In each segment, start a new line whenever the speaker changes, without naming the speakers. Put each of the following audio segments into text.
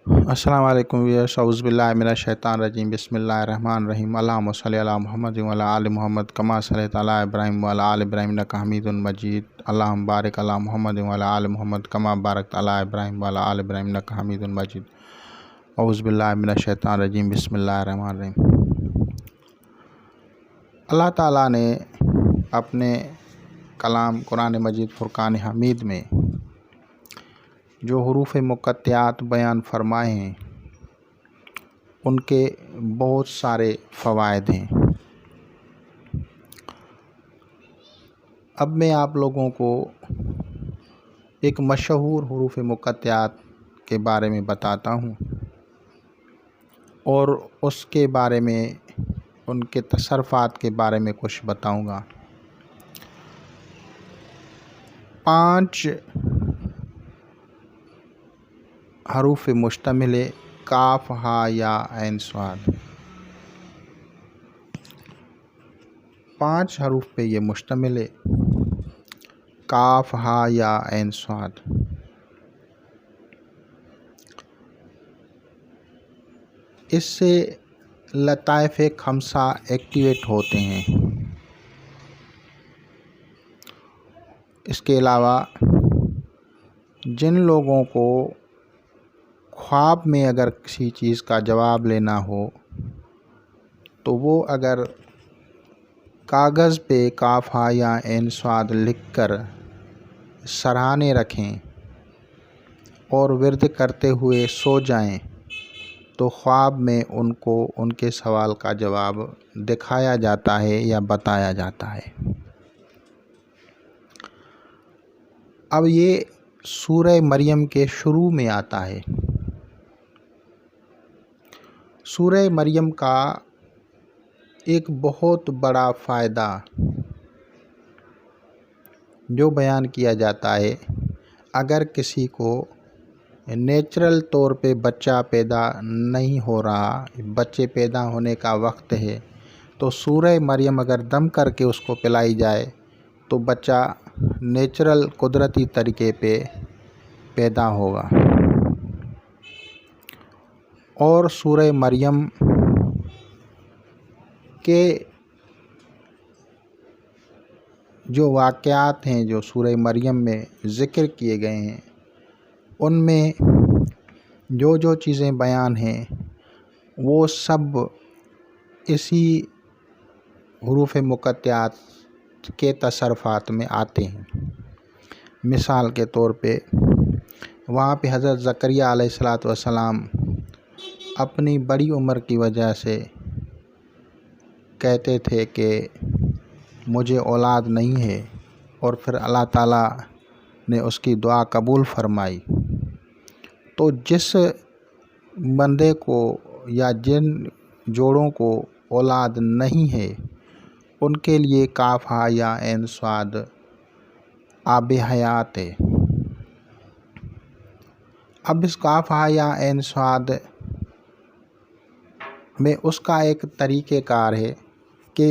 السلام علیکم ویئرس، اعوذ باللہ من الشیطان الرجیم، بسم اللہ الرحمن الرحیم۔ اللہم صلی علی محمد وعلی آل محمد کما صلیت علی ابراہیم وعلی آل ابراہیم انک حمید مجید۔ اللہم بارک علی محمد وعلی آل محمد کما بارکت علی ابراہیم وعلی آل ابراہیم انک حمید مجید۔ اعوذ باللہ من الشیطان الرجیم، بسم اللہ الرحمن الرحیم۔ اللہ تعالیٰ نے اپنے کلام قرآن مجید فرقان حمید میں جو حروف مقطعات بیان فرمائے ہیں ان کے بہت سارے فوائد ہیں۔ اب میں آپ لوگوں کو ایک مشہور حروف مقطعات کے بارے میں بتاتا ہوں اور اس کے بارے میں ان کے تصرفات کے بارے میں کچھ بتاؤں گا۔ 5 حروف مشتمل کاف ہا یا عین صاد، 5 حروف پہ یہ مشتمل ہے، کاف ہا یا عین صاد۔ اس سے لطائف خمسہ ایکٹیویٹ ہوتے ہیں۔ اس کے علاوہ جن لوگوں کو خواب میں اگر کسی چیز کا جواب لینا ہو تو وہ اگر کاغذ پہ کاف ہا یا عین صاد لکھ کر سرہانے رکھیں اور ورد کرتے ہوئے سو جائیں تو خواب میں ان کو ان کے سوال کا جواب دکھایا جاتا ہے یا بتایا جاتا ہے۔ اب یہ سورہ مریم کے شروع میں آتا ہے۔ سورہ مریم کا ایک بہت بڑا فائدہ جو بیان کیا جاتا ہے، اگر کسی کو نیچرل طور پہ بچہ پیدا نہیں ہو رہا، بچے پیدا ہونے کا وقت ہے، تو سورہ مریم اگر دم کر کے اس کو پلائی جائے تو بچہ نیچرل قدرتی طریقے پہ پیدا ہوگا۔ اور سورہ مریم کے جو واقعات ہیں جو سورہ مریم میں ذکر کیے گئے ہیں ان میں جو چیزیں بیان ہیں وہ سب اسی حروف مقطعات کے تصرفات میں آتے ہیں۔ مثال کے طور پہ وہاں پہ حضرت زکریا علیہ السلام اپنی بڑی عمر کی وجہ سے کہتے تھے کہ مجھے اولاد نہیں ہے، اور پھر اللہ تعالیٰ نے اس کی دعا قبول فرمائی۔ تو جس بندے کو یا جن جوڑوں کو اولاد نہیں ہے ان کے لیے کاف ہا یا عین صاد آب حیات ہے۔ اب اس کاف ہا یا عین صاد میں اس کا ایک طریقہ کار ہے کہ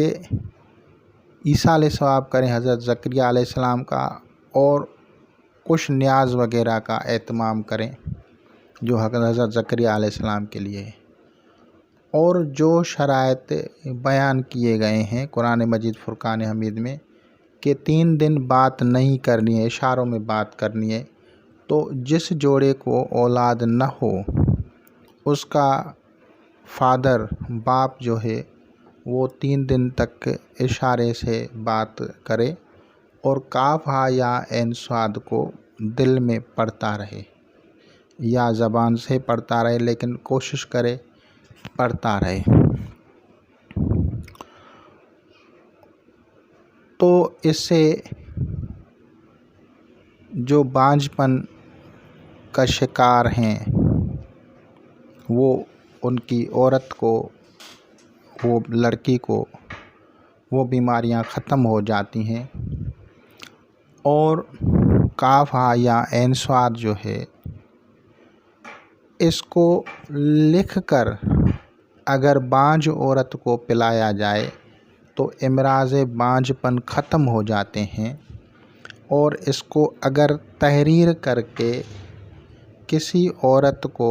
عیسیٰ علیہ السلام کریں، حضرت زکریا علیہ السلام کا اور کچھ نیاز وغیرہ کا اہتمام کریں جو حضرت زکریا علیہ السلام کے لیے ہے۔ اور جو شرائط بیان کیے گئے ہیں قرآن مجید فرقان حمید میں کہ 3 دن بات نہیں کرنی ہے، اشاروں میں بات کرنی ہے، تو جس جوڑے کو اولاد نہ ہو اس کا فادر باپ جو ہے وہ 3 دن تک اشارے سے بات کرے اور کاف ہا یا عین صاد کو دل میں پڑھتا رہے یا زبان سے پڑھتا رہے، لیکن کوشش کرے پڑھتا رہے۔ تو اس سے جو بانجھ پن کا شکار ہیں وہ ان کی عورت کو، وہ لڑکی کو وہ بیماریاں ختم ہو جاتی ہیں۔ اور کاف ہا یا عین صاد جو ہے اس کو لکھ کر اگر بانجھ عورت کو پلایا جائے تو امراض بانجھ پن ختم ہو جاتے ہیں، اور اس کو اگر تحریر کر کے کسی عورت کو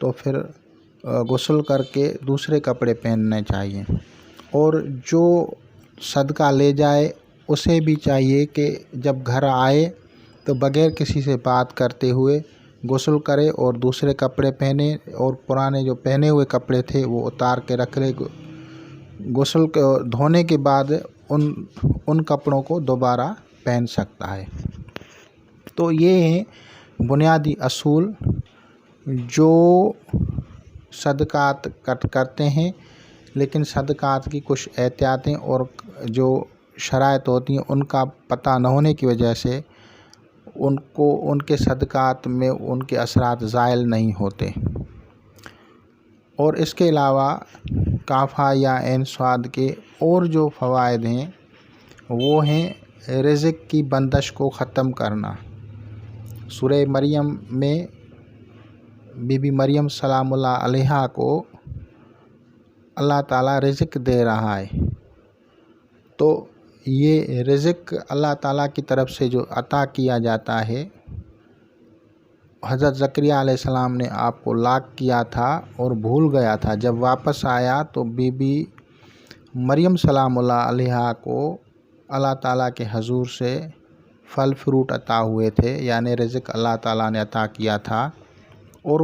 تو پھر غسل کر کے دوسرے کپڑے پہننے چاہیے، اور جو صدقہ لے جائے اسے بھی چاہیے کہ جب گھر آئے تو بغیر کسی سے بات کرتے ہوئے غسل کرے اور دوسرے کپڑے پہنے، اور پرانے جو پہنے ہوئے کپڑے تھے وہ اتار کے رکھ لے۔ غسل دھونے کے بعد ان کپڑوں کو دوبارہ پہن سکتا ہے۔ تو یہ ہیں بنیادی اصول جو صدقات کرتے ہیں، لیکن صدقات کی کچھ احتیاطیں اور جو شرائط ہوتی ہیں ان کا پتہ نہ ہونے کی وجہ سے ان کے صدقات میں ان کے اثرات زائل نہیں ہوتے۔ اور اس کے علاوہ کافہ یا عین صاد کے اور جو فوائد ہیں وہ ہیں رزق کی بندش کو ختم کرنا۔ سورہ مریم میں بی بی مریم سلام اللہ علیہا کو اللہ تعالیٰ رزق دے رہا ہے، تو یہ رزق اللہ تعالیٰ کی طرف سے جو عطا کیا جاتا ہے، حضرت زکریہ علیہ السلام نے آپ کو لاک کیا تھا اور بھول گیا تھا، جب واپس آیا تو بی بی مریم سلام اللہ علیہا کو اللہ تعالیٰ کے حضور سے پھل فروٹ عطا ہوئے تھے، یعنی رزق اللہ تعالیٰ نے عطا کیا تھا، اور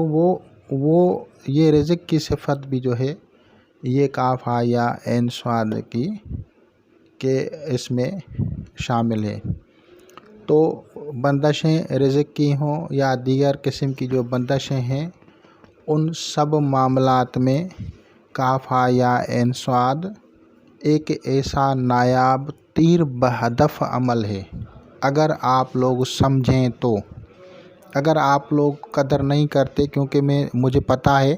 وہ یہ رزق کی صفت بھی جو ہے یہ کافہ یا عین صاد کی کہ اس میں شامل ہے۔ تو بندشیں رزق کی ہوں یا دیگر قسم کی جو بندشیں ہیں، ان سب معاملات میں کافہ یا عین صاد ایک ایسا نایاب تیر بہدف عمل ہے، اگر آپ لوگ سمجھیں تو۔ اگر آپ لوگ قدر نہیں کرتے، کیونکہ مجھے پتہ ہے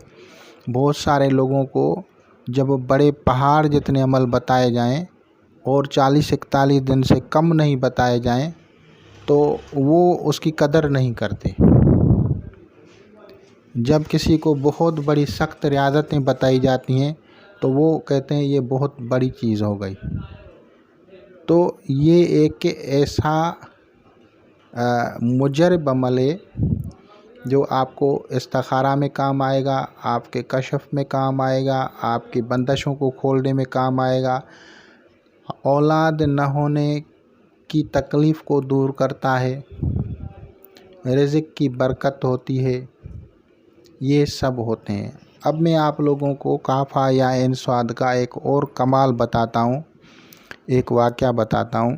بہت سارے لوگوں کو جب بڑے پہاڑ جتنے عمل بتائے جائیں اور 40-41 دن سے کم نہیں بتائے جائیں تو وہ اس کی قدر نہیں کرتے۔ جب کسی کو بہت بڑی سخت ریاضتیں بتائی جاتی ہیں تو وہ کہتے ہیں یہ بہت بڑی چیز ہو گئی۔ تو یہ ایک ایسا مجرب عمل ہے جو آپ کو استخارہ میں کام آئے گا، آپ کے کشف میں کام آئے گا، آپ کی بندشوں کو کھولنے میں کام آئے گا، اولاد نہ ہونے کی تکلیف کو دور کرتا ہے، رزق کی برکت ہوتی ہے، یہ سب ہوتے ہیں۔ اب میں آپ لوگوں کو کافہ یا عین صاد کا ایک اور کمال بتاتا ہوں، ایک واقعہ بتاتا ہوں۔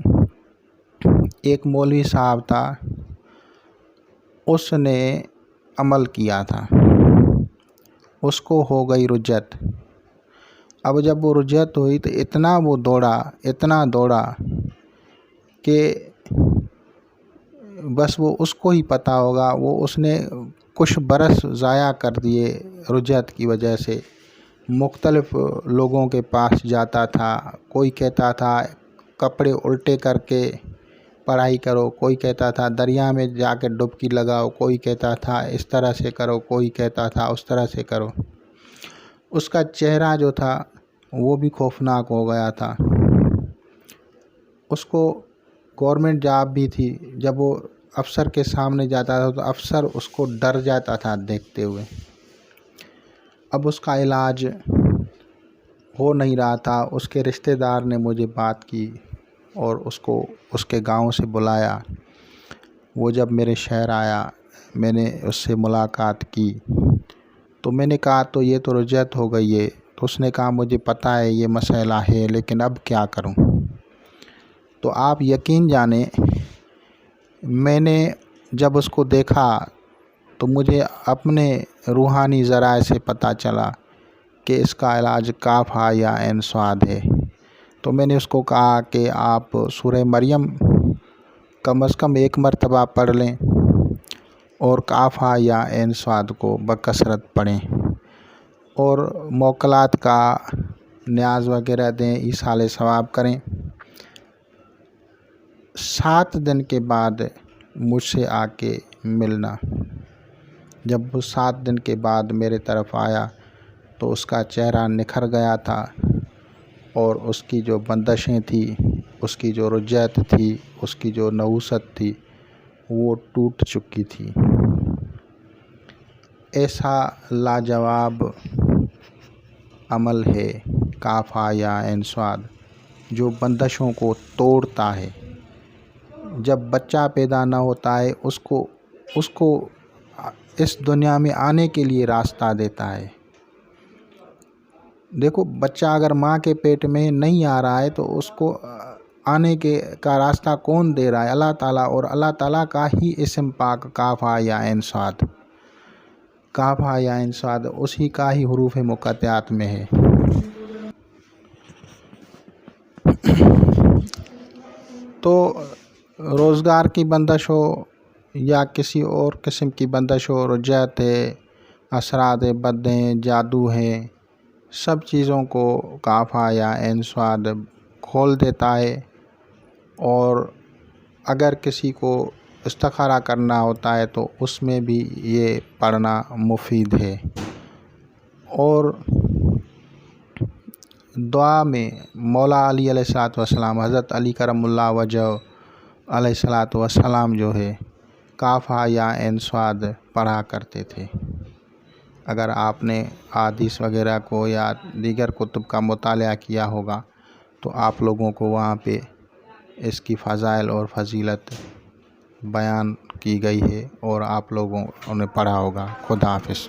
ایک مولوی صاحب تھا، اس نے عمل کیا تھا، اس کو ہو گئی رجعت۔ اب جب وہ رجعت ہوئی تو اتنا دوڑا کہ بس وہ اس کو ہی پتہ ہوگا، اس نے کچھ برس ضائع کر دیے رجعت کی وجہ سے۔ مختلف لوگوں کے پاس جاتا تھا، کوئی کہتا تھا کپڑے الٹے کر کے پڑھائی کرو، کوئی کہتا تھا دریا میں جا کے ڈبکی لگاؤ، کوئی کہتا تھا اس طرح سے کرو، کوئی کہتا تھا اس طرح سے کرو۔ اس کا چہرہ جو تھا وہ بھی خوفناک ہو گیا تھا۔ اس کو گورنمنٹ جاب بھی تھی، جب وہ افسر کے سامنے جاتا تھا تو افسر اس کو ڈر جاتا تھا دیکھتے ہوئے۔ اب اس کا علاج ہو نہیں رہا تھا۔ اس کے رشتہ دار نے مجھے بات کی اور اس کو اس کے گاؤں سے بلایا۔ وہ جب میرے شہر آیا، میں نے اس سے ملاقات کی تو میں نے کہا تو یہ تو رجعت ہو گئی ہے۔ تو اس نے کہا مجھے پتہ ہے یہ مسئلہ ہے، لیکن اب کیا کروں؟ تو آپ یقین جانیں، میں نے جب اس کو دیکھا تو مجھے اپنے روحانی ذرائع سے پتہ چلا کہ اس کا علاج کافہ یا عین صاد ہے۔ تو میں نے اس کو کہا کہ آپ سورہ مریم کم از کم ایک مرتبہ پڑھ لیں اور کافہ یا عین صاد کو بکثرت پڑھیں، اور موکلات کا نیاز وغیرہ دیں، ایصال ثواب کریں۔ 7 دن کے بعد مجھ سے آ کے ملنا۔ جب وہ 7 دن کے بعد میرے طرف آیا تو اس کا چہرہ نکھر گیا تھا، اور اس کی جو بندشیں تھیں، اس کی جو رجعت تھی، اس کی جو نحوست تھی وہ ٹوٹ چکی تھی۔ ایسا لاجواب عمل ہے کاف ہا یا عین صاد جو بندشوں کو توڑتا ہے. جب بچہ پیدا نہ ہوتا ہے اس کو اس دنیا میں آنے کے لیے راستہ دیتا ہے. دیکھو بچہ اگر ماں کے پیٹ میں نہیں آ رہا ہے تو اس کو آنے کا راستہ کون دے رہا ہے؟ اللہ تعالیٰ. اور اللہ تعالیٰ کا ہی اسم پاک کاف ہا یا عین صاد، کاف ہا یا عین صاد اسی کا ہی حروف مقطعات میں ہے. تو روزگار کی بندش ہو یا کسی اور قسم کی بندش ہو، رجعت ہے، اثرات بد ہیں، جادو ہیں، سب چیزوں کو کاف ہا یا عین صاد کھول دیتا ہے. اور اگر کسی کو استخارہ کرنا ہوتا ہے تو اس میں بھی یہ پڑھنا مفید ہے. اور دعا میں مولا علی علیہ الصلوۃ والسلام، حضرت علی کرم اللہ وجہ علیہ الصلوۃ والسلام جو ہے کاف ہا یا عین صاد پڑھا کرتے تھے. اگر آپ نے احادیث وغیرہ کو یا دیگر کتب کا مطالعہ کیا ہوگا تو آپ لوگوں کو وہاں پہ اس کی فضائل اور فضیلت بیان کی گئی ہے اور آپ لوگوں نے پڑھا ہوگا. خدا حافظ.